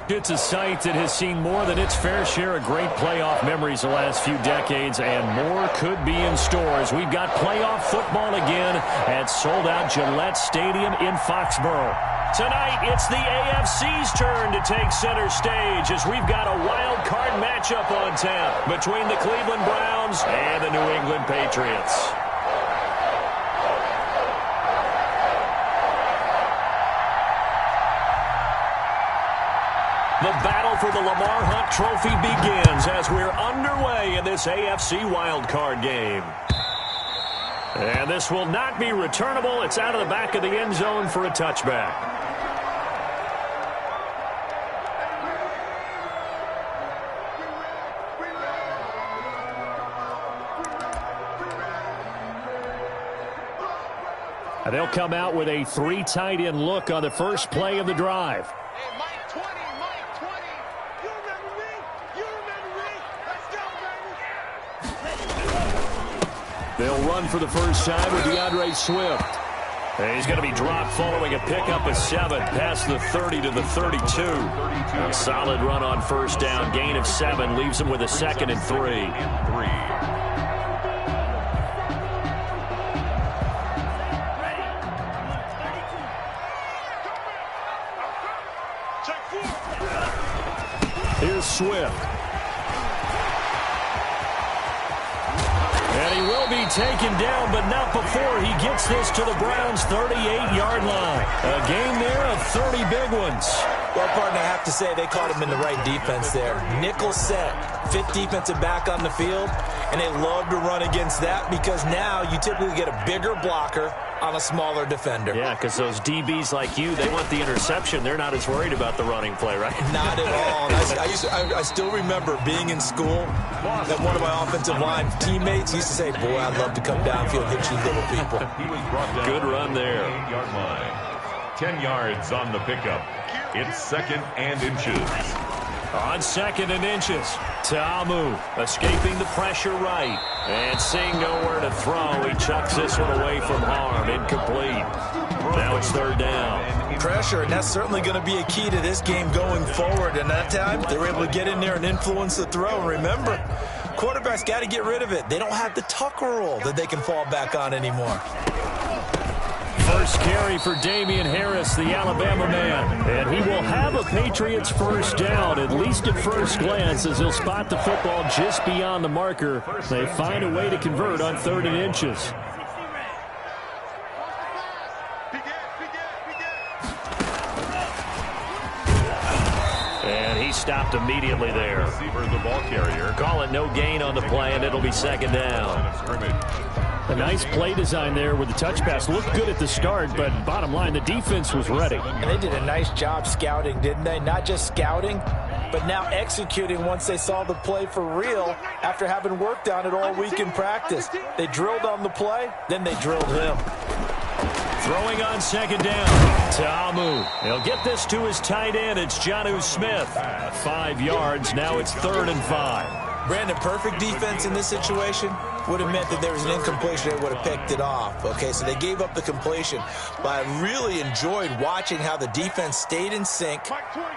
It's a site that has seen more than its fair share of great playoff memories the last few decades, and more could be in store as we've got playoff football again at sold-out Gillette Stadium in Foxborough. Tonight, it's the AFC's turn to take center stage as we've got a wild card matchup on tap between the Cleveland Browns and the New England Patriots. The battle for the Lamar Hunt Trophy begins as we're underway in this AFC wildcard game. And this will not be returnable. It's out of the back of the end zone for a touchback. And they'll come out with a 3 tight end look on the first play of the drive. They'll run for the first time with DeAndre Swift. And he's going to be dropped following a pickup of 7 past the 30 to the 32. A solid run on first down. Gain of 7 leaves him with a 2nd and 3. Here's Swift. And he will be taken down, but not before he gets this to the Browns' 38-yard line. A gain there of 30 big ones. Well, partner, I have to say they caught him in the right defense there. Nickel set, 5th defensive back on the field, and they love to run against that because now you typically get a bigger blocker on a smaller defender. Yeah, because those DBs like you, they want the interception. They're not as worried about the running play, right? Not at all. I still remember being in school that one of my offensive line teammates used to say, boy, I'd love to come downfield and hit you little people. Good run there. 8-yard line. 10 yards on the pickup. It's 2nd and inches. On 2nd and inches, Ta'amu escaping the pressure right. And seeing nowhere to throw, he chucks this one away from harm. Incomplete. Now it's 3rd down. Pressure, and that's certainly going to be a key to this game going forward. And that time, they were able to get in there and influence the throw. Remember, quarterbacks got to get rid of it. They don't have the Tucker rule that they can fall back on anymore. First carry for Damian Harris, the Alabama man. And he will have a Patriots first down, at least at first glance, as he'll spot the football just beyond the marker. They find a way to convert on 3rd and inches. And he stopped immediately there. Receiver, the ball carrier. Call it no gain on the play, and it'll be 2nd down. A nice play design there with the touch pass. Looked good at the start, but bottom line, the defense was ready. And they did a nice job scouting, didn't they? Not just scouting, but now executing once they saw the play for real after having worked on it all week in practice. They drilled on the play, then they drilled him. Throwing on 2nd down. Ta'amu. He'll get this to his tight end. It's Jonnu Smith. 5 yards. Now it's 3rd and 5. Brandon, perfect defense in this situation would have meant that there was an incompletion. They would have picked it off. Okay, so they gave up the completion. But I really enjoyed watching how the defense stayed in sync,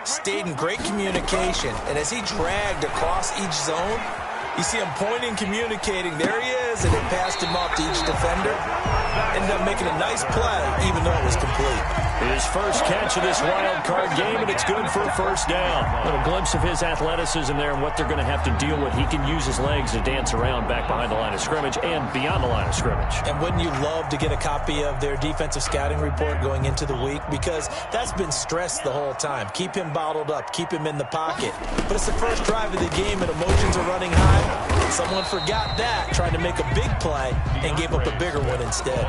stayed in great communication. And as he dragged across each zone, you see him pointing, communicating. There he is, and it passed him off to each defender. Ended up making a nice play, even though it was complete. His first catch of this wild card game, and it's good for a first down. A little glimpse of his athleticism there and what they're going to have to deal with. He can use his legs to dance around back behind the line of scrimmage and beyond the line of scrimmage. And wouldn't you love to get a copy of their defensive scouting report going into the week? Because that's been stressed the whole time. Keep him bottled up. Keep him in the pocket. But it's the first drive of the game and emotions are running high. Someone forgot that, trying to make a big play and gave up a bigger one instead.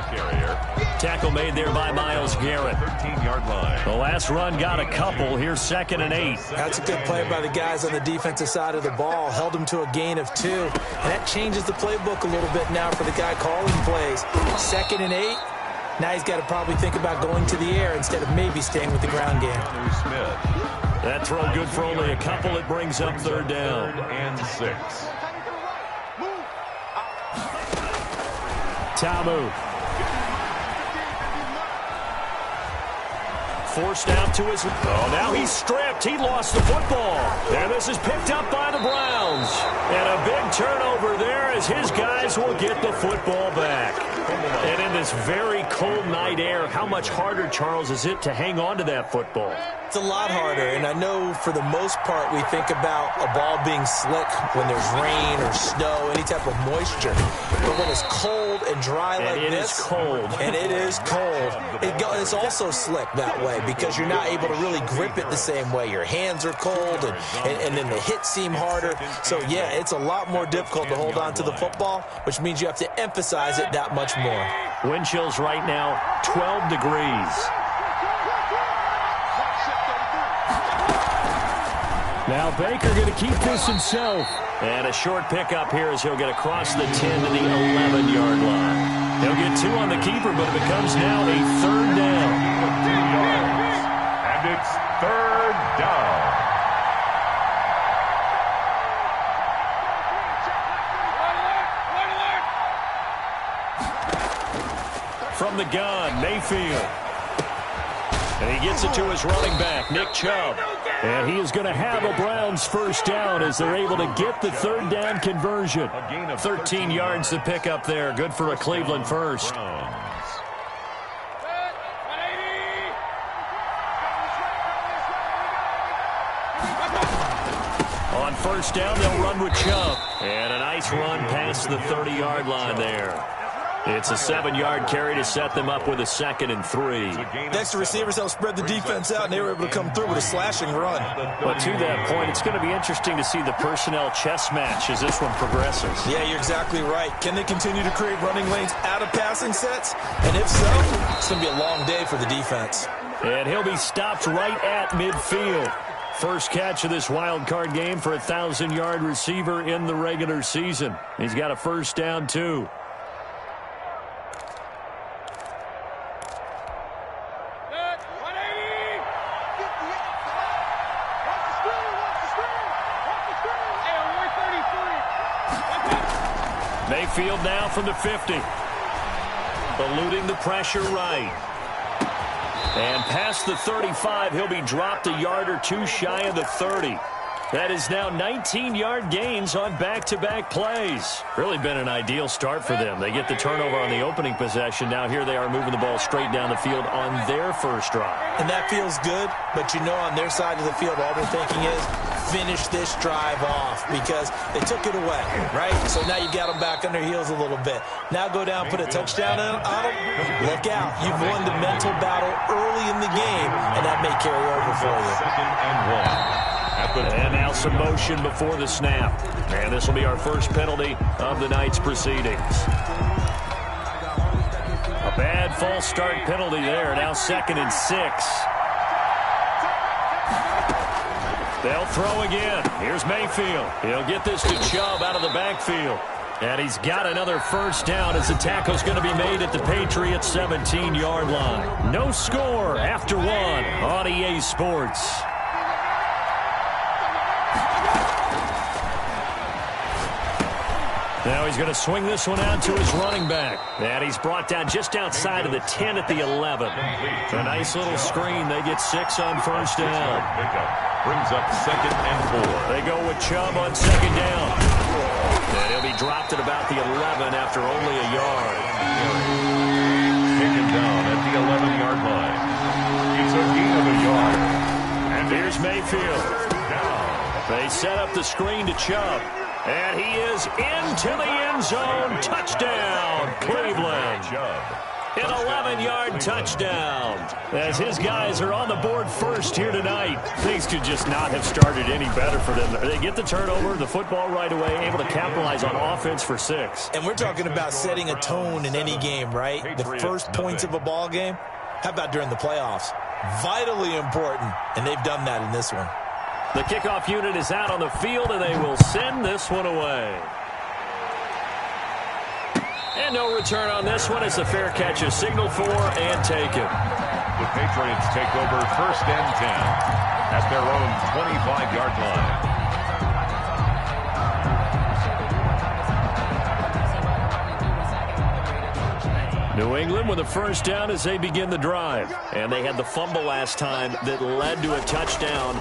Tackle made there by Myles Garrett. 13-yard line. The last run got a couple. Here's 2nd and 8. That's a good play by the guys on the defensive side of the ball. Held him to a gain of 2. And that changes the playbook a little bit now for the guy calling plays. 2nd and 8. Now he's got to probably think about going to the air instead of maybe staying with the ground game. That throw good for only a couple. It brings up 3rd down. 3rd and 6. Ta'amu. forced out to his... Oh, now he's stripped. He lost the football. And this is picked up by the Browns. And a big turnover there as his guys will get the football back. And in this very cold night air, how much harder, Charles, is it to hang on to that football? It's a lot harder, and I know for the most part we think about a ball being slick when there's rain or snow, any type of moisture. But when it's cold and dry like this, and it is cold, it's also slick that way because you're not able to really grip it the same way. Your hands are cold, and then the hits seem harder. So, yeah, it's a lot more difficult to hold on to the football, which means you have to emphasize it that much more. Wind chills right now, 12 degrees. Now Baker going to keep this himself. And a short pickup here as he'll get across the 10 to the 11-yard line. He'll get 2 on the keeper, but it becomes now a third down. And it's third down. From the gun, Mayfield. And he gets it to his running back, Nick Chubb. And he is going to have a Browns first down as they're able to get the third down conversion. 13 yards to pick up there. Good for a Cleveland first. On first down, they'll run with Chubb. And a nice run past the 30-yard line there. It's a 7-yard carry to set them up with a 2nd and 3. Next, the receivers helped spread the defense out, and they were able to come through with a slashing run. But to that point, it's going to be interesting to see the personnel chess match as this one progresses. Yeah, you're exactly right. Can they continue to create running lanes out of passing sets? And if so, it's going to be a long day for the defense. And he'll be stopped right at midfield. First catch of this wild card game for a 1,000-yard receiver in the regular season. He's got a first down, too. Mayfield now from the 50. Eluding the pressure right. And past the 35, he'll be dropped a yard or 2 shy of the 30. That is now 19-yard gains on back-to-back plays. Really been an ideal start for them. They get the turnover on the opening possession. Now here they are moving the ball straight down the field on their first drive. And that feels good, but you know on their side of the field, all they're thinking is finish this drive off because they took it away, right? So now you got them back on their heels a little bit. Now go down, put a touchdown on them. Look out. You've won the mental battle early in the game, and that may carry over for you. 2nd and 1. And now some motion before the snap. And this will be our first penalty of the night's proceedings. A bad false start penalty there. Now 2nd and 6. They'll throw again. Here's Mayfield. He'll get this to Chubb out of the backfield. And he's got another first down as the tackle's going to be made at the Patriots' 17-yard line. No score after 1 on EA Sports. Now he's going to swing this one out to his running back. And he's brought down just outside of the 10 at the 11. A nice little screen. They get 6 on first down. Brings up 2nd and 4. They go with Chubb on 2nd down. And he'll be dropped at about the 11 after only a yard. Taken down at the 11-yard line. It's a gain of a yard. And here's Mayfield. They set up the screen to Chubb. And he is into the end zone. Touchdown, Cleveland. An 11-yard touchdown. As his guys are on the board first here tonight. Things could just not have started any better for them. They get the turnover, the football right away, able to capitalize on offense for 6. And we're talking about setting a tone in any game, right? The first points of a ball game. How about during the playoffs? Vitally important, and they've done that in this one. The kickoff unit is out on the field, and they will send this one away. And no return on this one as the fair catch is signaled for and taken. The Patriots take over 1st and 10 at their own 25-yard line. New England with a first down as they begin the drive. And they had the fumble last time that led to a touchdown.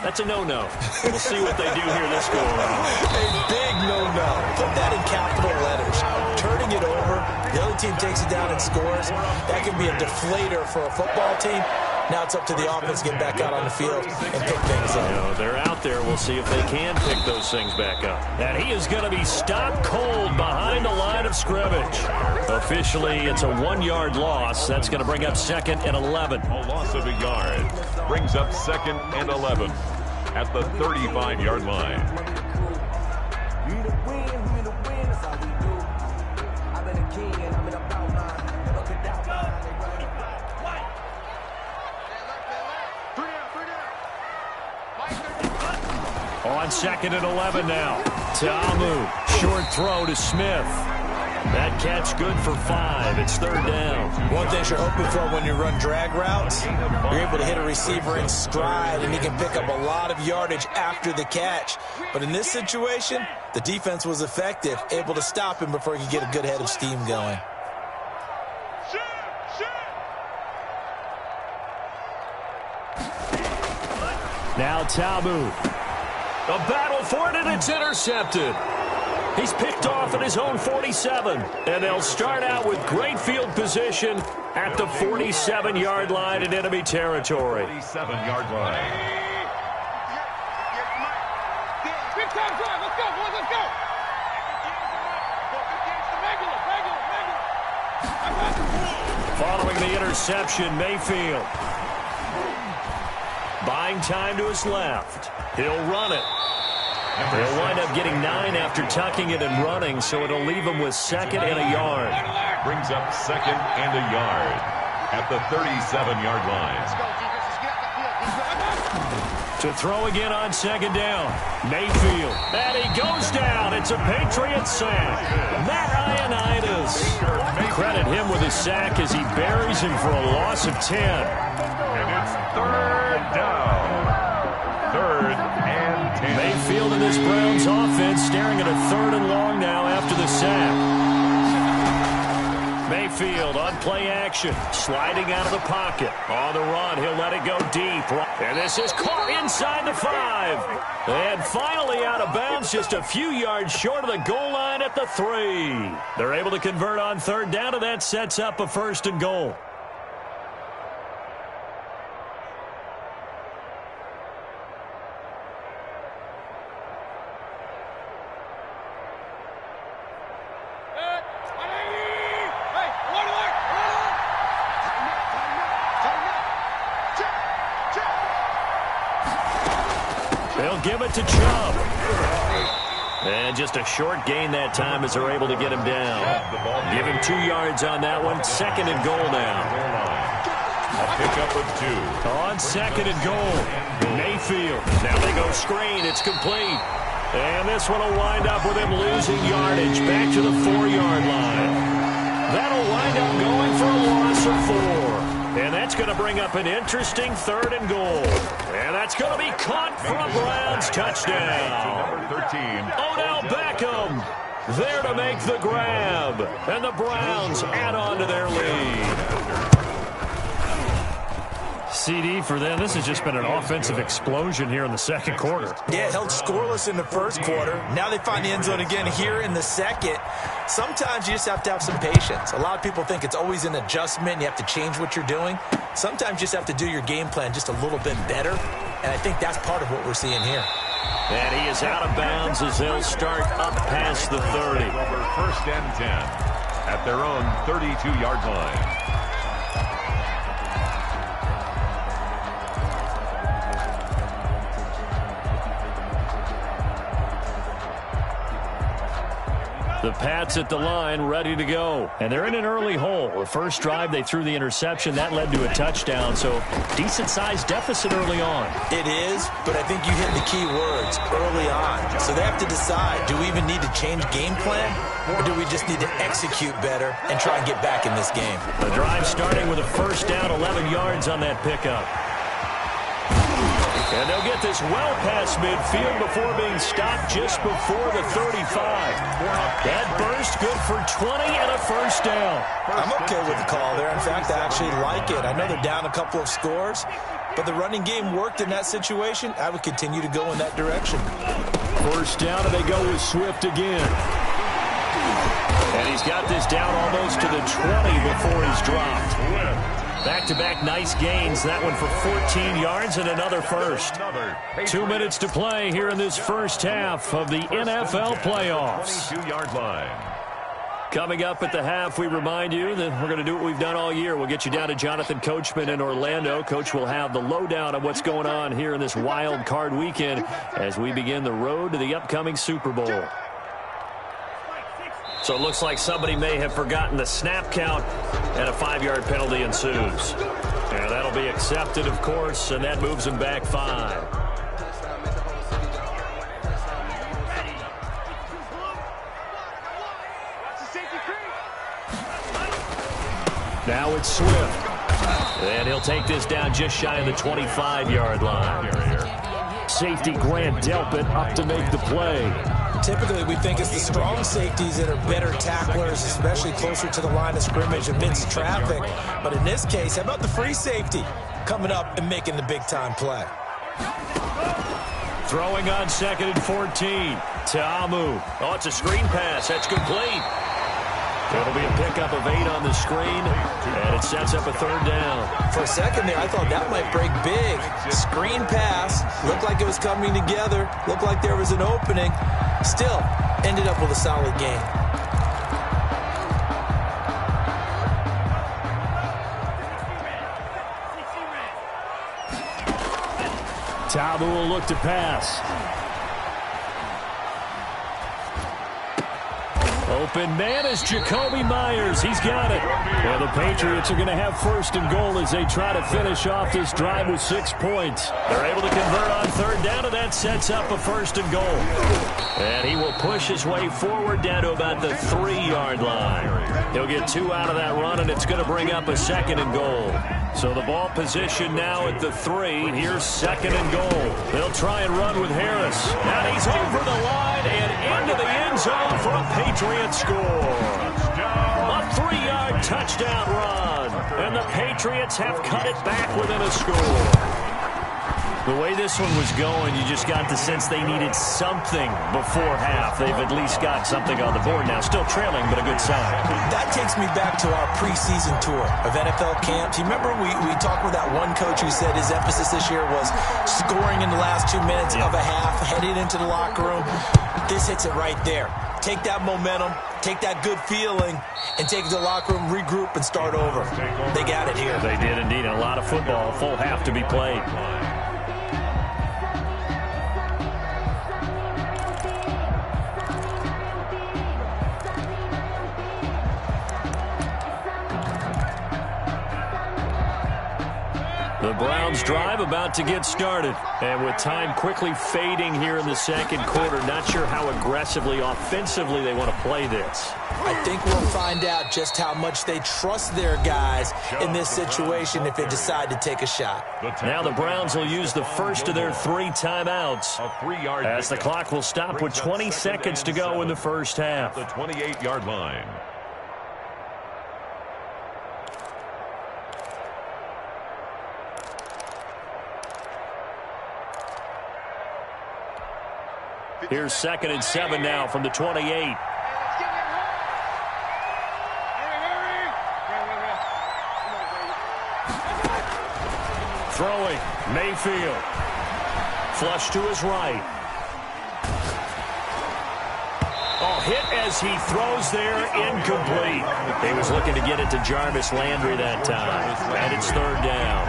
That's a no-no. We'll see what they do here this go around. A big no-no. Put that in capital letters. Turning it over, the other team takes it down and scores. That can be a deflator for a football team. Now it's up to the offense to get back out on the field and pick things up. You know, they're out there. We'll see if they can pick those things back up. And he is going to be stopped cold behind the line of scrimmage. Officially, it's a 1-yard loss. That's going to bring up 2nd and 11. A loss of a yard brings up 2nd and 11 at the 35-yard line. On 2nd and 11 now. Ta'amu, short throw to Smith. That catch good for 5. It's 3rd down. One thing you're hoping for when you run drag routes, you're able to hit a receiver in stride, and he can pick up a lot of yardage after the catch. But in this situation, the defense was effective, able to stop him before he could get a good head of steam going. Now Ta'amu. A battle for it, and it's intercepted. He's picked off at his own 47. And they'll start out with great field position at the 47-yard line in enemy territory. 47-yard line. Big time drive. Let's go, boys. Let's go. Following the interception, Mayfield. Buying time to his left. He'll run it. They'll wind up getting 9 after tucking it and running, so it'll leave him with 2nd and a yard. Brings up 2nd and a yard at the 37-yard line. To throw again on 2nd down. Mayfield. And he goes down. It's a Patriot sack. Matt Ioannidis. Credit him with his sack as he buries him for a loss of 10. And it's 3rd down. 3rd and 10. Mayfield and this Browns offense staring at a 3rd and long now after the sack. Mayfield on play action, sliding out of the pocket. On the run, he'll let it go deep. And this is caught inside the 5. And finally out of bounds, just a few yards short of the goal line at the 3. They're able to convert on 3rd down, and that sets up a 1st and goal. They'll give it to Chubb. And just a short gain that time as they're able to get him down. Give him 2 yards on that one. 2nd and goal now. A pickup of 2. On 2nd and goal. Mayfield. Now they go screen. It's complete. And this one will wind up with him losing yardage back to the 4-yard line. That'll wind up going for a loss of 4. And that's going to bring up an interesting 3rd and goal. And that's going to be caught for a Browns touchdown. Number 13. Odell Beckham there to make the grab. And the Browns add on to their lead. CD for them. This has just been an offensive explosion here in the 2nd quarter. Yeah, held scoreless in the 1st quarter. Now they find the end zone again here in the 2nd. Sometimes you just have to have some patience. A lot of people think it's always an adjustment. You have to change what you're doing. Sometimes you just have to do your game plan just a little bit better. And I think that's part of what we're seeing here. And he is out of bounds as they'll start up past the 30. Over 1st and 10 at their own 32-yard line. The Pats at the line, ready to go. And they're in an early hole. The first drive, they threw the interception. That led to a touchdown, so decent-sized deficit early on. It is, but I think you hit the key words, early on. So they have to decide, do we even need to change game plan, or do we just need to execute better and try and get back in this game? The drive starting with a first down, 11 yards on that pickup. And they'll get this well past midfield before being stopped just before the 35. That burst good for 20 and a first down. I'm okay with the call there. In fact, I actually like it. I know they're down a couple of scores, but the running game worked in that situation. I would continue to go in that direction. First down, and they go with Swift again. And he's got this down almost to the 20 before he's dropped. Back-to-back nice gains. That one for 14 yards and another first. 2 minutes to play here in this first half of the NFL playoffs. 22-yard line. Coming up at the half, we remind you that we're going to do what we've done all year. We'll get you down to Jonathan Coachman in Orlando. Coach will have the lowdown of what's going on here in this wild card weekend as we begin the road to the upcoming Super Bowl. So it looks like somebody may have forgotten the snap count, and a 5-yard penalty ensues. And that'll be accepted, of course, and that moves him back 5. Now it's Swift. And he'll take this down just shy of the 25-yard line. Safety Grant Delpit up to make the play. Typically, we think it's the strong safeties that are better tacklers, especially closer to the line of scrimmage amidst traffic. But in this case, how about the free safety coming up and making the big-time play? Throwing on 2nd and 14. Ta'amu. Oh, it's a screen pass. That's complete. It'll be a pickup of 8 on the screen, and it sets up a 3rd down. For a second there, I thought that might break big. Screen pass. Looked like it was coming together. Looked like there was an opening. Still, ended up with a solid game. Ta'amu will look to pass. Open man is Jacoby Myers. He's got it. Well, the Patriots are going to have 1st and goal as they try to finish off this drive with 6 points. They're able to convert on 3rd down, and that sets up a 1st and goal. And he will push his way forward down to about the 3-yard line. He'll get 2 out of that run, and it's going to bring up a 2nd and goal. So the ball position now at the 3. Here's 2nd and goal. They'll try and run with Harris. And he's over the line and into the end zone for a Patriots score. A 3-yard touchdown run. And the Patriots have cut it back within a score. The way this one was going, you just got the sense they needed something before half. They've at least got something on the board now. Still trailing, but a good sign. That takes me back to our preseason tour of NFL camps. You remember we talked with that one coach who said his emphasis this year was scoring in the last 2 minutes of a half, heading into the locker room. This hits it right there. Take that momentum, take that good feeling, and take it to the locker room, regroup, and start over. They got it here. They did indeed. A lot of football, full half to be played. The Browns drive about to get started. And with time quickly fading here in the 2nd quarter, not sure how aggressively, offensively they want to play this. I think we'll find out just how much they trust their guys in this situation if they decide to take a shot. Now the Browns will use the first of their 3 timeouts as the clock will stop with 20 seconds to go in the first half. The 28-yard line. Here's 2nd and 7 now from the 28. Throwing, Mayfield. Flush to his right. Oh, hit as he throws there, incomplete. He was looking to get it to Jarvis Landry that time. And it's 3rd down.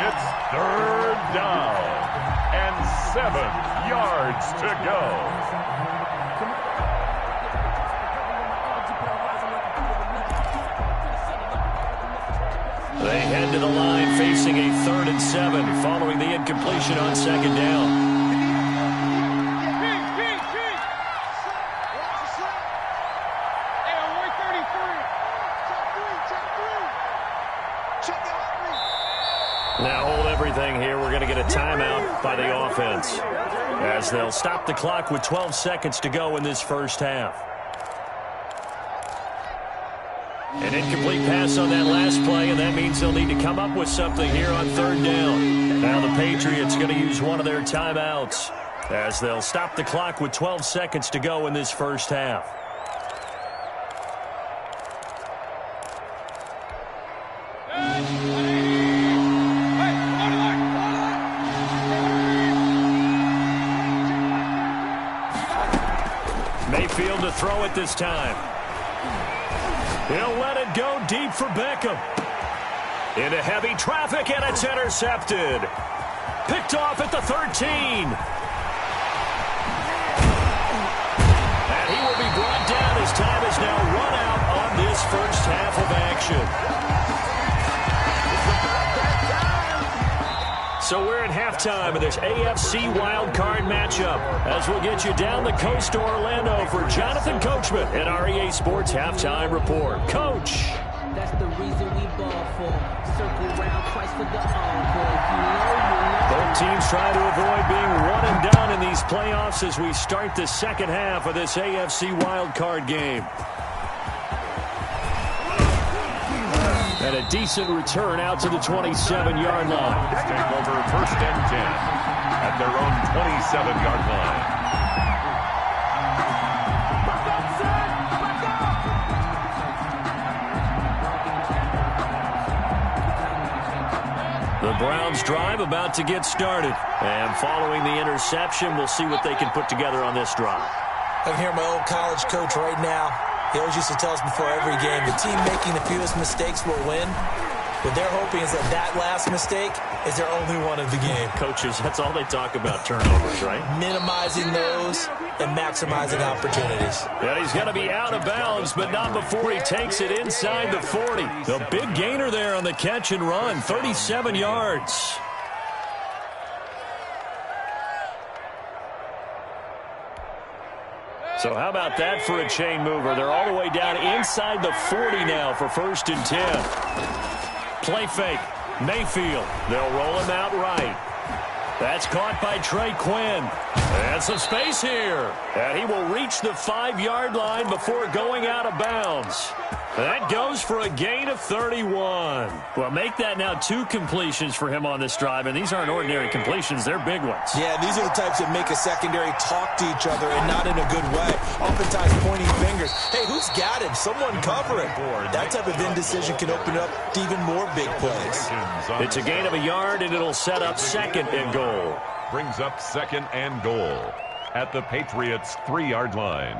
It's 3rd down. And 7 yards to go. They head to the line facing a 3rd and 7 following the incompletion on 2nd down. Now hold everything here. We're timeout by the offense, as they'll stop the clock with 12 seconds to go in this first half. An incomplete pass on that last play, and that means they'll need to come up with something here on third down. Now the Patriots going to use one of their timeouts, as they'll stop the clock with 12 seconds to go in this first half. Mayfield to throw it this time. He'll let it go deep for Beckham. Into heavy traffic, and it's intercepted. Picked off at the 13. And he will be brought down as time is now run out on this first half of action. So we're at halftime of this AFC wildcard matchup, as we'll get you down the coast to Orlando for Jonathan Coachman at our EA Sports Halftime Report. Coach. That's the reason we ball for. Circle round twice for the encore. Both teams trying to avoid being one and done in these playoffs as we start the second half of this AFC wildcard game. And a decent return out to the 27-yard line. Take over first and 10 at their own 27-yard line. The Browns drive about to get started. And following the interception, we'll see what they can put together on this drive. I can hear my old college coach right now. He always used to tell us before every game, the team making the fewest mistakes will win. What they're hoping is that last mistake is their only one of the game. Coaches, that's all they talk about, turnovers, right? Minimizing those and maximizing opportunities. And he's going to be out of bounds, but not before he takes it inside the 40. The big gainer there on the catch and run, 37 yards. So how about that for a chain mover? They're all the way down inside the 40 now for first and 10. Play fake. Mayfield. They'll roll him out right. That's caught by Trey Quinn. And some space here. And he will reach the 5-yard line before going out of bounds. That goes for a gain of 31. Well, make that now 2 completions for him on this drive, and these aren't ordinary completions. They're big ones. Yeah, these are the types that make a secondary talk to each other and not in a good way. Oftentimes pointing fingers. Hey, who's got him? Someone cover it. That type of indecision can open up to even more big plays. It's a gain of a yard, and it'll set up second and goal. Brings up second and goal at the Patriots' 3-yard line.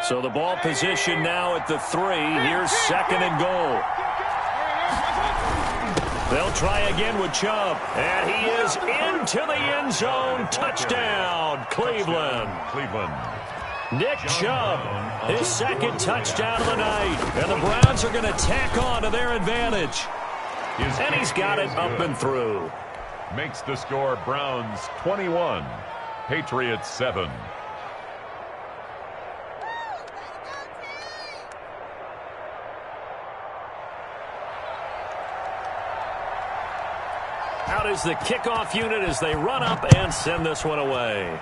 So the ball position now at the 3. Here's second and goal. They'll try again with Chubb. And he is into the end zone. Touchdown, Cleveland. Nick Chubb, his second touchdown of the night. And the Browns are going to tack on to their advantage. And he's got it up and through. Makes the score Browns 21, Patriots 7. Out is the kickoff unit as they run up and send this one away.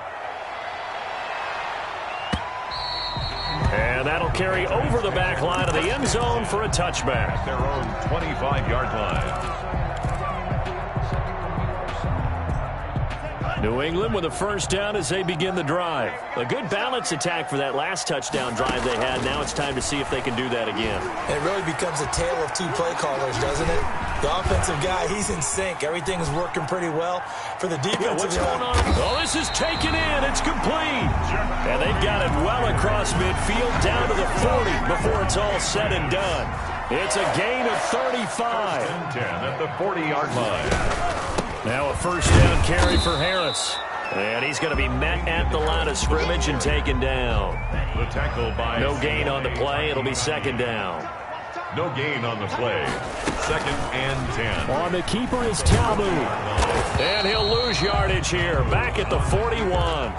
And that'll carry over the back line of the end zone for a touchback. At their own 25-yard line. New England with a first down as they begin the drive. A good balance attack for that last touchdown drive they had. Now it's time to see if they can do that again. It really becomes a tale of 2 play callers, doesn't it? The offensive guy, he's in sync. Everything is working pretty well. For the defensive what's going on? Oh, this is taken in. It's complete. And they've got it well across midfield down to the 40 before it's all said and done. It's a gain of 35. 10 at the 40-yard line. Now a first down carry for Harris. And he's going to be met at the line of scrimmage and taken down. The tackle by... No gain on the play. It'll be second down. No gain on the play. Second and 10. On the keeper is Talbot. And he'll lose yardage here. Back at the 41.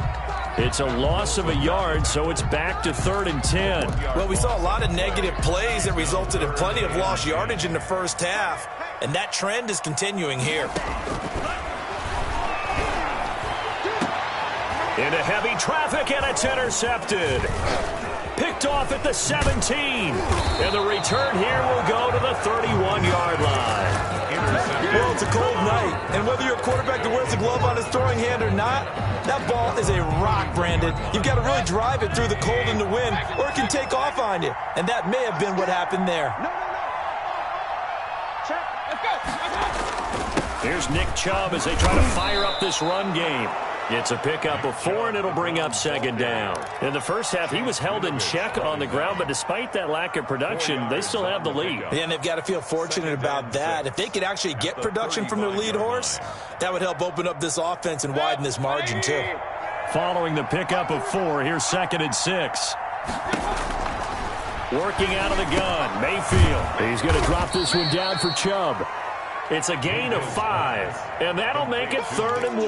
It's a loss of a yard, so it's back to 3rd and 10. Well, we saw a lot of negative plays that resulted in plenty of lost yardage in the first half, and that trend is continuing here. Into heavy traffic, and it's intercepted. Picked off at the 17. And the return here will go to the 31-yard line. Well, it's a cold night, and whether you're a quarterback that wears a glove on his throwing hand or not, that ball is a rock, Brandon. You've got to really drive it through the cold and the wind, or it can take off on you. And that may have been what happened there. Here's Nick Chubb as they try to fire up this run game. It's a pickup of 4, and it'll bring up 2nd down. In the first half, he was held in check on the ground, but despite that lack of production, they still have the lead. Yeah, and they've got to feel fortunate about that. If they could actually get production from their lead horse, that would help open up this offense and widen this margin, too. Following the pickup of 4, here's 2nd and 6. Working out of the gun, Mayfield. He's going to drop this one down for Chubb. It's a gain of 5, and that'll make it 3rd and 1.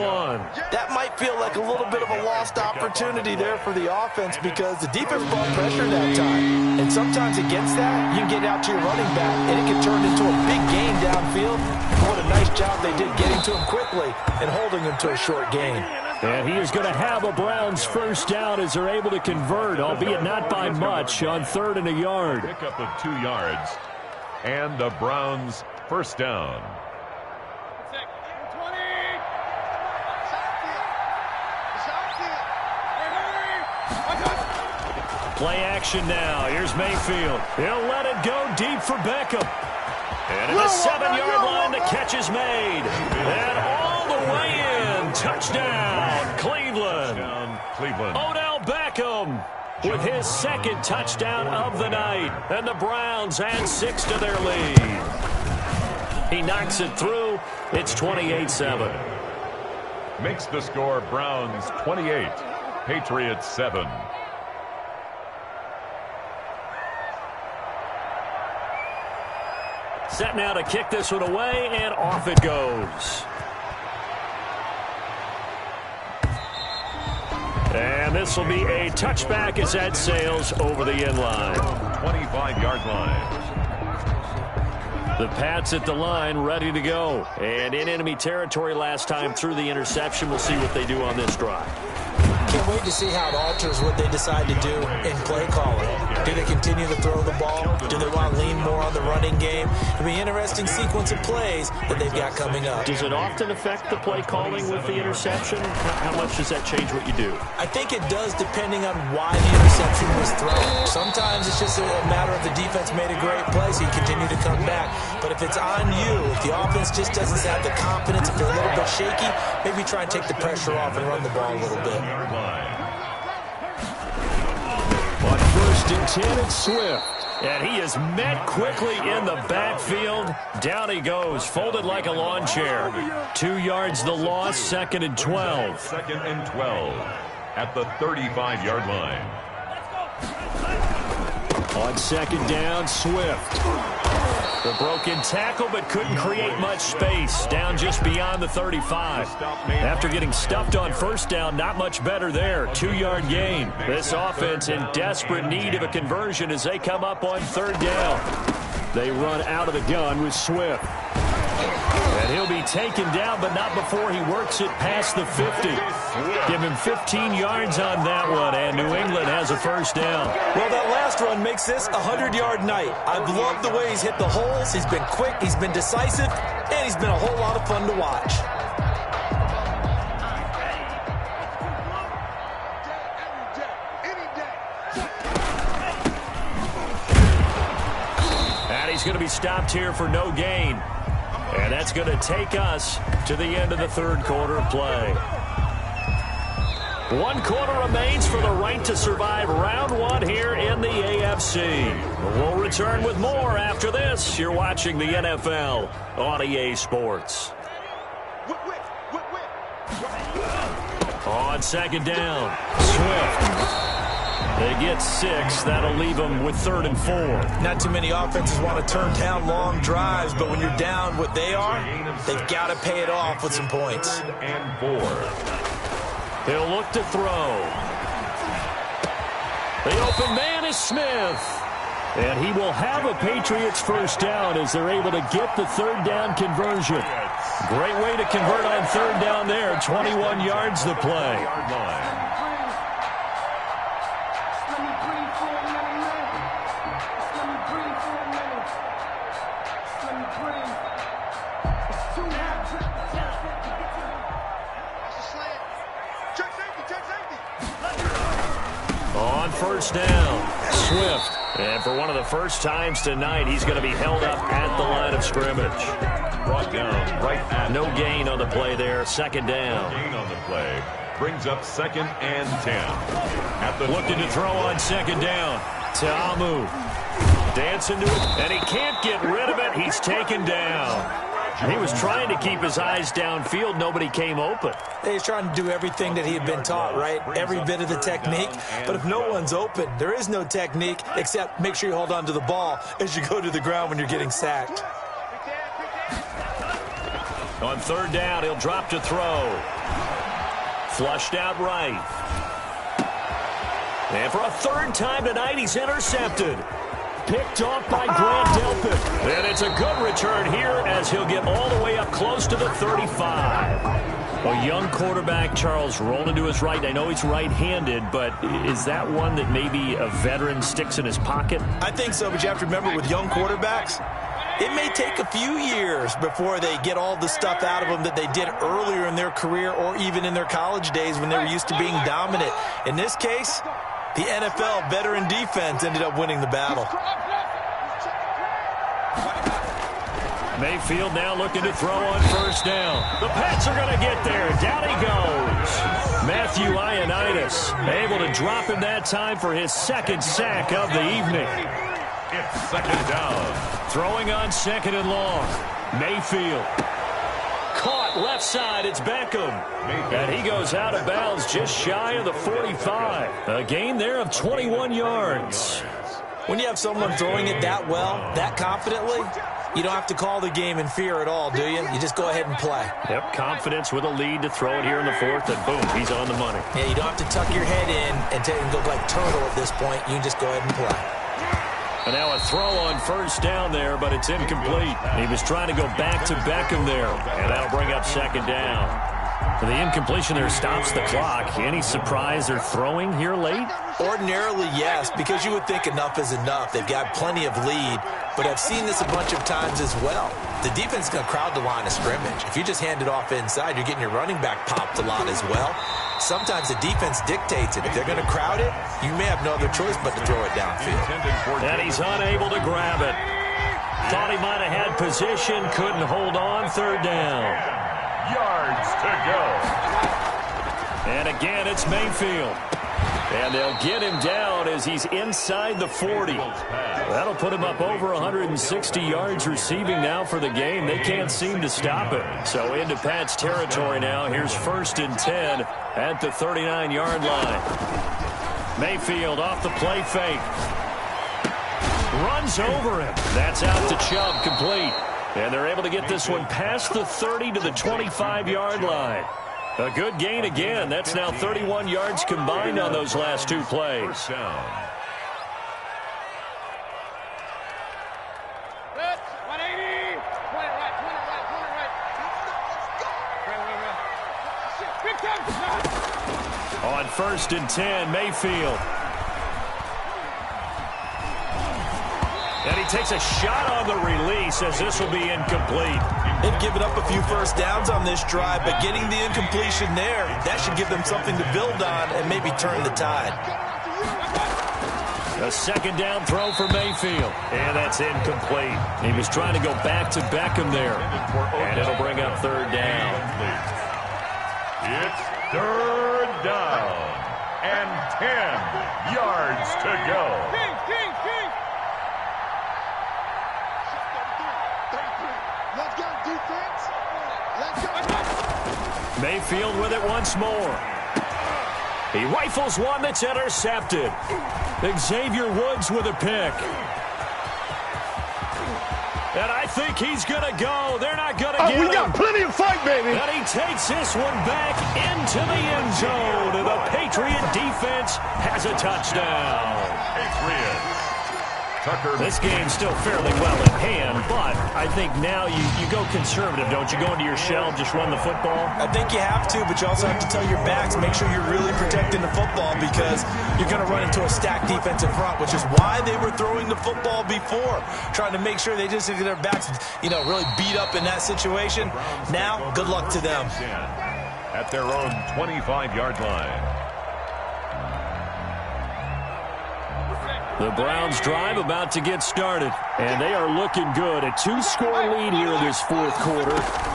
That might feel like a little bit of a lost opportunity there for the offense because the defense brought pressure that time. And sometimes against that, you can get out to your running back, and it can turn into a big gain downfield. What a nice job they did getting to him quickly and holding him to a short gain. And he is going to have a Browns first down as they're able to convert, albeit not by much, on 3rd and a yard. Pickup of 2 yards, and the Browns first down. Play action now. Here's Mayfield. He'll let it go deep for Beckham. And at the 7-yard line, the catch is made. And all the way in. Touchdown, Cleveland. Odell Beckham with his 2nd touchdown of the night. And the Browns add 6 to their lead. He knocks it through. It's 28-7. Makes the score Browns 28, Patriots 7. Set now to kick this one away, and off it goes. And this will be a touchback as that sails over the end line. 25-yard line. The Pats at the line, ready to go. And in enemy territory last time through the interception. We'll see what they do on this drive. Can't wait to see how it alters what they decide to do in play calling. Do they continue to throw the ball? Do they want to lean more on the running game? It'll be an interesting sequence of plays that they've got coming up. Does it often affect the play calling with the interception? How much does that change what you do? I think it does depending on why the interception was thrown. Sometimes it's just a matter of the defense made a great play, so you continue to come back. But if it's on you, if the offense just doesn't have the confidence, if they're a little bit shaky, maybe try and take the pressure off and run the ball a little bit. On 1st and 10, it's Swift. And he is met quickly in the backfield. Down he goes, folded like a lawn chair. 2 yards the loss, 2nd and 12. 2nd and 12 at the 35-yard line. On 2nd down, Swift. The broken tackle, but couldn't create much space. Down just beyond the 35. After getting stuffed on 1st down, not much better there. 2-yard gain. This offense in desperate need of a conversion as they come up on 3rd down. They run out of the gun with Swift. And he'll be taken down, but not before he works it past the 50. Give him 15 yards on that one, and New England has a 1st down. Well, that last run makes this a 100-yard night. I've loved the way he's hit the holes. He's been quick, he's been decisive, and he's been a whole lot of fun to watch. And he's going to be stopped here for no gain. And that's going to take us to the end of the 3rd quarter of play. 1 quarter remains for the right to survive round 1 here in the AFC. We'll return with more after this. You're watching the NFL on EA Sports. On 2nd down, Swift. They get 6. That'll leave them with 3rd and 4. Not too many offenses want to turn down long drives, but when you're down what they are, they've got to pay it off with some points. 3rd and 4. He'll look to throw. The open man is Smith. And he will have a Patriots first down as they're able to get the third down conversion. Great way to convert on third down there. 21 yards the play. On first down, Swift. And for one of the first times tonight, he's going to be held up at the line of scrimmage. Brought down right at no gain on the play there. Second down. Gain on the play brings up 2nd and 10. Looking to throw on second down. Ta'amu dancing to it, and he can't get rid of it. He's taken down. He was trying to keep his eyes downfield. Nobody came open. He's trying to do everything that he had been taught, right? Every bit of the technique. But if no one's open, there is no technique except make sure you hold on to the ball as you go to the ground when you're getting sacked. On third down, he'll drop to throw. Flushed out right. And for a third time tonight, he's intercepted. Picked off by Grant Delpit. And it's a good return here as he'll get all the way up close to the 35. A young quarterback, Charles, rolling to his right. I know he's right-handed, but is that one that maybe a veteran sticks in his pocket? I think so, but you have to remember with young quarterbacks, it may take a few years before they get all the stuff out of them that they did earlier in their career or even in their college days when they were used to being dominant. In this case, the NFL veteran defense ended up winning the battle. Mayfield now looking to throw on first down. The Pats are going to get there. Down he goes. Matthew Ioannidis able to drop him that time for his second sack of the evening. It's second down. Throwing on second and long. Mayfield. Caught left side. It's Beckham. And he goes out of bounds just shy of the 45. A gain there of 21 yards. When you have someone throwing it that well, that confidently, you don't have to call the game in fear at all, do you? You just go ahead and play. Yep, confidence with a lead to throw it here in the fourth, and boom, he's on the money. Yeah, you don't have to tuck your head in and go like turtle at this point. You can just go ahead and play. And now a throw on first down there, but it's incomplete. He was trying to go back to Beckham there, and that'll bring up second down. The incompletion there stops the clock. Any surprise they're throwing here late? Ordinarily, yes, because you would think enough is enough. They've got plenty of lead, but I've seen this a bunch of times as well. The defense is going to crowd the line of scrimmage. If you just hand it off inside, you're getting your running back popped a lot as well. Sometimes the defense dictates it. If they're going to crowd it, you may have no other choice but to throw it downfield. And he's unable to grab it. Thought he might have had position, couldn't hold on. Third down. Yards to go. And again, it's Mayfield. And they'll get him down as he's inside the 40. That'll put him up over 160 yards receiving now for the game. They can't seem to stop it. So into Pat's territory now. Here's 1st and 10 at the 39-yard line. Mayfield off the play fake. Runs over him. That's out to Chubb, complete. And they're able to get this one past the 30 to the 25-yard line. A good gain again. That's now 31 yards combined on those last two plays. First down. Let's 180. 20 right, 20 right. On 1st and 10, Mayfield. And he takes a shot on the release as this will be incomplete. They've given up a few first downs on this drive, but getting the incompletion there, that should give them something to build on and maybe turn the tide. A second down throw for Mayfield. And that's incomplete. He was trying to go back to Beckham there. And it'll bring up third down. It's third down. And 10 yards to go. King. Let's go, defense. Let's go. Mayfield with it once more. He rifles one that's intercepted. Xavier Woods with a pick. And I think he's going to go. They're not going to get him. We got plenty of fight, baby. And he takes this one back into the end zone. And the Patriot defense has a touchdown. Patriots. This game's still fairly well in hand, but I think now you go conservative, don't you? Go into your shell, just run the football? I think you have to, but you also have to tell your backs, make sure you're really protecting the football because you're going to run into a stacked defensive front, which is why they were throwing the football before, trying to make sure they just get their backs, really beat up in that situation. Now, good luck to them. At their own 25-yard line. The Browns drive about to get started, and they are looking good. A 2-score lead here in this fourth quarter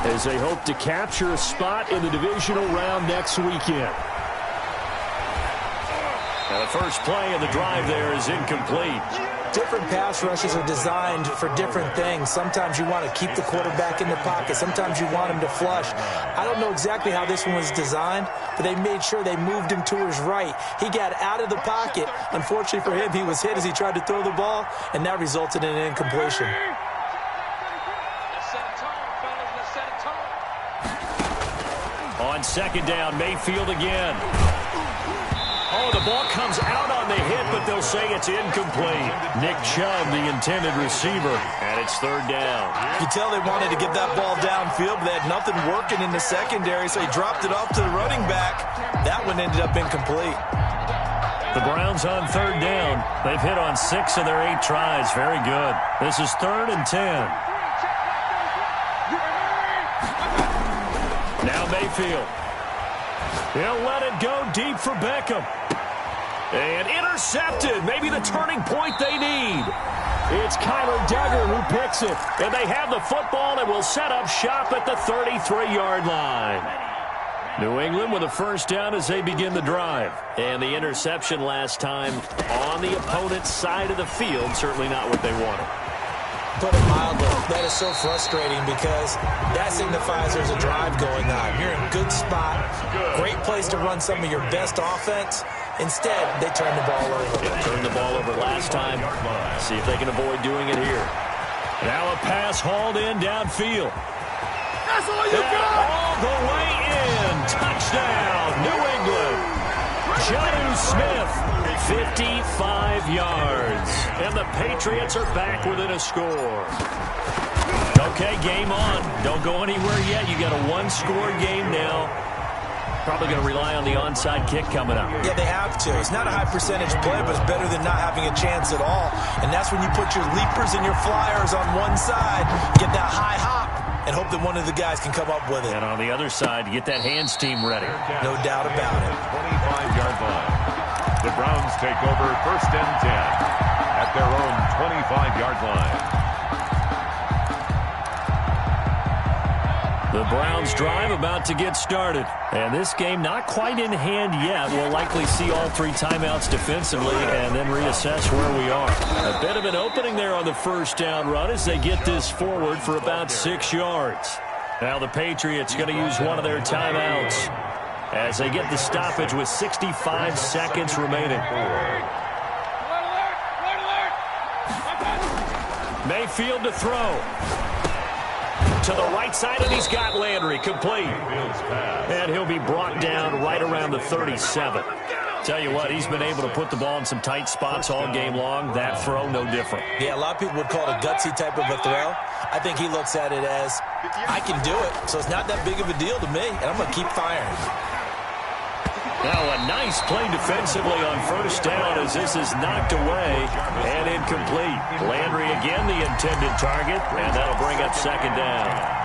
as they hope to capture a spot in the divisional round next weekend. And the first play of the drive there is incomplete. Different pass rushes are designed for different things. Sometimes you want to keep the quarterback in the pocket. Sometimes you want him to flush. I don't know exactly how this one was designed, but they made sure they moved him to his right. He got out of the pocket. Unfortunately for him, he was hit as he tried to throw the ball, and that resulted in an incompletion. On second down, Mayfield again. Oh, the ball comes out on the hit, but they'll say it's incomplete. Nick Chubb, the intended receiver, and it's third down. You can tell they wanted to get that ball downfield, but they had nothing working in the secondary, so he dropped it off to the running back. That one ended up incomplete. The Browns on third down. They've hit on 6 of their 8 tries. Very good. This is 3rd and 10. Now Mayfield. He'll let it go deep for Beckham. And intercepted. Maybe the turning point they need. It's Kyler Duggar who picks it. And they have the football and will set up shop at the 33-yard line. New England with a first down as they begin the drive. And the interception last time on the opponent's side of the field. Certainly not what they wanted. Put it mildly, that is so frustrating because that signifies there's a drive going on. You're in a good spot, great place to run some of your best offense. Instead, they turn the ball over. Yeah, turned the ball over last time. See if they can avoid doing it here. Now a pass hauled in downfield. That's all you got! All the way in. Touchdown, New England. Jonnu Smith, 55 yards. And the Patriots are back within a score. Okay, game on. Don't go anywhere yet. You got a 1-score game now. Probably going to rely on the onside kick coming up. Yeah, they have to. It's not a high percentage play, but it's better than not having a chance at all. And that's when you put your leapers and your flyers on one side, get that high hop, and hope that one of the guys can come up with it. And on the other side, get that hands team ready. No doubt about it. 25-yard line. The Browns take over 1st and 10 at their own 25-yard line. The Browns drive about to get started. And this game not quite in hand yet. We'll likely see all 3 timeouts defensively and then reassess where we are. A bit of an opening there on the first down run as they get this forward for about 6 yards. Now the Patriots going to use one of their timeouts as they get the stoppage with 65 seconds remaining. Mayfield to throw. To the right side, and he's got Landry complete. And he'll be brought down right around the 37. Tell you what, he's been able to put the ball in some tight spots all game long. That throw, no different. Yeah, a lot of people would call it a gutsy type of a throw. I think he looks at it as, I can do it, so it's not that big of a deal to me, and I'm going to keep firing. Now a nice play defensively on first down as this is knocked away and incomplete. Landry again the intended target, and that'll bring up second down.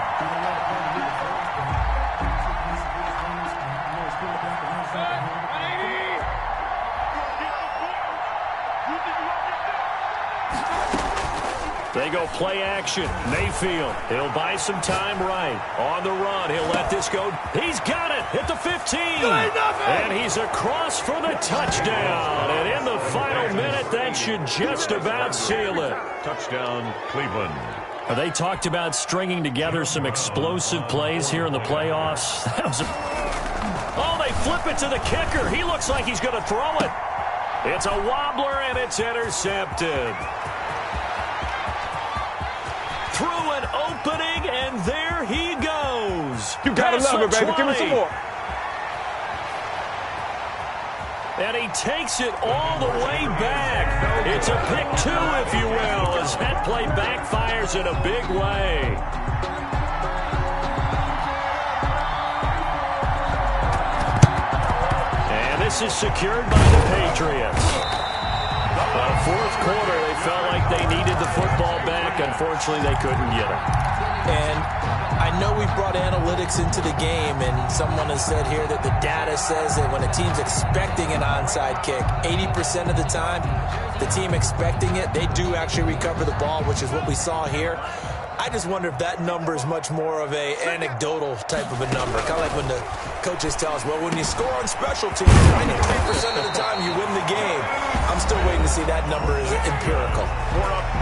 They go play action. Mayfield, he'll buy some time right. On the run, he'll let this go. He's got it at the 15. And he's across for the touchdown. And in the final minute, that should just about seal it. Touchdown, Cleveland. They talked about stringing together some explosive plays here in the playoffs. That was oh, they flip it to the kicker. He looks like he's going to throw it. It's a wobbler, and it's intercepted. through an opening, and there he goes. You gotta love it, baby. Give me some more. And he takes it all the way back. It's a pick two, if you will, as that play backfires in a big way. And this is secured by the Patriots. Fourth quarter, they felt like they needed the football back. Unfortunately, they couldn't get it. And I know we brought analytics into the game, and someone has said here that the data says that when a team's expecting an onside kick, 80% of the time, the team expecting it, they do actually recover the ball, which is what we saw here. I just wonder if that number is much more of a anecdotal type of a number. Kind of like when the coaches tell us, well, when you score on special teams, 93% of the time you win the game. I'm still waiting to see that number is empirical.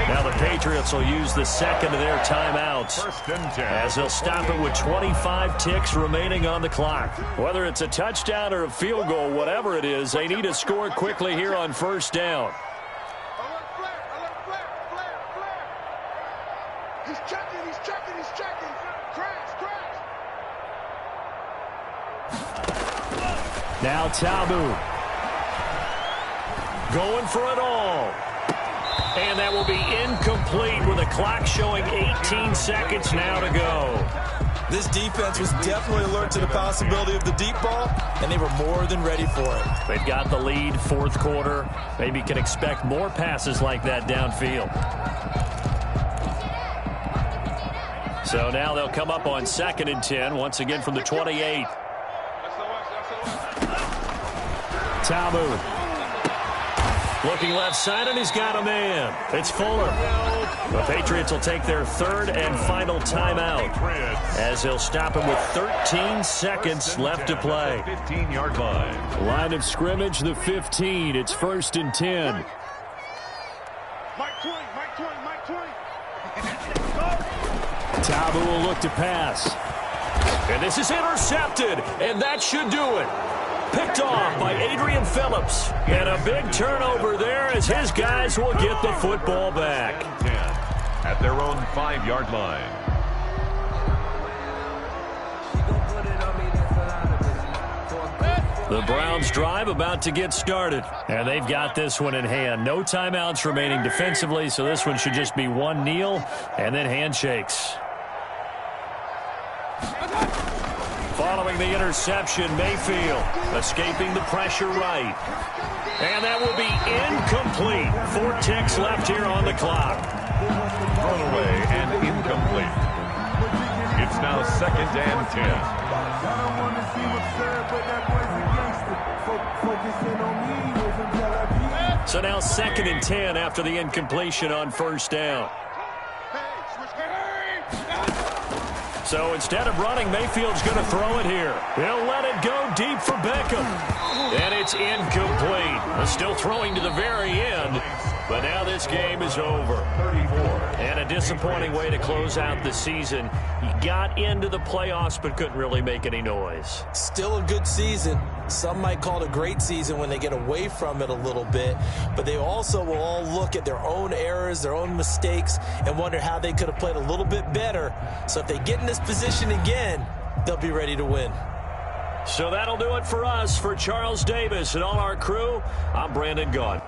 Now the Patriots will use the second of their timeouts as they'll stop it with 25 ticks remaining on the clock. Whether it's a touchdown or a field goal, whatever it is, they need to score quickly here on first down. He's checking. Crash. Now Tabu going for it all. And that will be incomplete with the clock showing 18 seconds now to go. This defense was definitely alert to the possibility of the deep ball, and they were more than ready for it. They've got the lead, fourth quarter. Maybe can expect more passes like that downfield. So now they'll come up on 2nd and 10, once again from the 28. Tabu looking left side, and he's got a man. It's Fuller. The Patriots will take their third and final timeout as they'll stop it with 13 seconds left to play. 15-yard line. Line of scrimmage, the 15. It's 1st and 10. Mike 20. Tabu will look to pass. And this is intercepted, and that should do it. Picked off by Adrian Phillips. And a big turnover there as his guys will get the football back. 10 at their own 5-yard line. The Browns drive about to get started. And they've got this one in hand. No timeouts remaining defensively, so this one should just be one kneel and then handshakes. Following the interception, Mayfield escaping the pressure right. And that will be incomplete. 4 ticks left here on the clock. Thrown away and incomplete. It's now 2nd and 10. So now 2nd and 10 after the incompletion on first down. So instead of running, Mayfield's going to throw it here. He'll let it go deep for Beckham. And it's incomplete. Still throwing to the very end. But now this game is over. And a disappointing way to close out the season. He got into the playoffs but couldn't really make any noise. Still a good season. Some might call it a great season when they get away from it a little bit. But they also will all look at their own errors, their own mistakes, and wonder how they could have played a little bit better. So if they get in this position again, they'll be ready to win. So that'll do it for us. For Charles Davis and all our crew, I'm Brandon Gaudin.